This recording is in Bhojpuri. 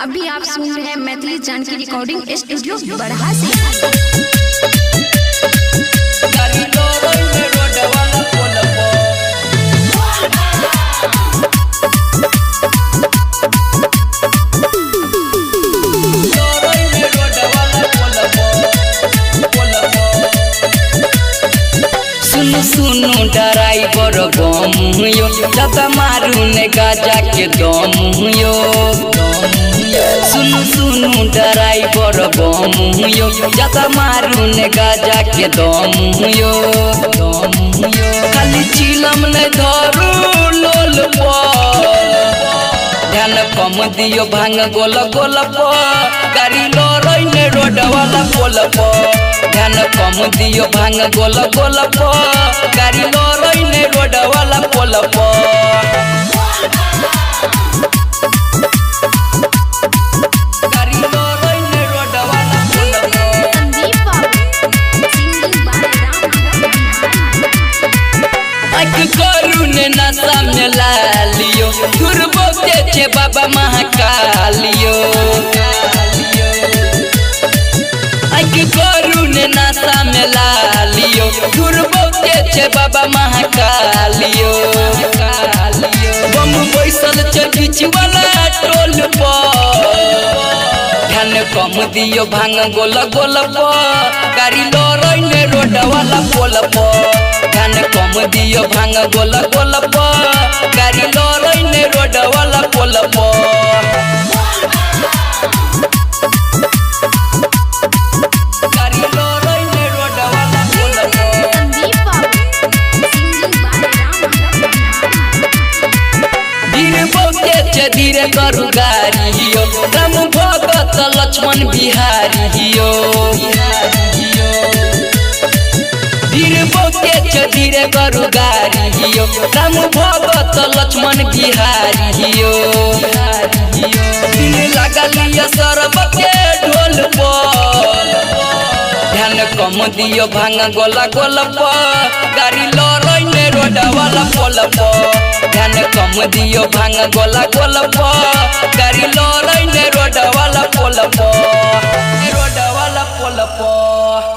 अभी आप सुन रहे हैं मैथिली जानकी रिकॉर्डिंग स्टूडियो बरहा से। सुनु ड्राइवर गम यो ज्यादा मारू ने गाजा के दम यो। सुनु ड्राइवर गम यो ज्यादा मारू ने गाजा के दम यो। खाली चिलम ने धरू लोल ध्यान कम दियो भांग गोल गोल गाड़ी लड़ई ने रोड वाला पोल ध्यान कम दियो भांग गोल गोल गाड़ी लड़ई ने रोड वाला पोल करू ने नशा में लालियो दुर्बो के बाबा महाकालियो। करू ने नशा में लालियो दुर्बो के बाबा महाकालियो। बम बैसल बीच वाला टोल ध्यान कम दियो भांग गोल गोल गाड़ी लड़ई ने रोड वाला पोल ध्यान कम दियो भांग गोल गोल गाड़ी लड़ई ने रोड वाला पोल धीरे करू गाड़ी राम भगत लक्ष्मण बिहारी धीरे करू गाड़ी राम भगत लक्ष्मण बिहारी लगलिया सरब के ढोल ध्यान कम दियो भांग गोला गोल गाड़ी लड़ई ने रोड वाला पोल ध्यान कम दियो भांग गोला गोल गाड़ी लड़ई ने रोड वाला पोल।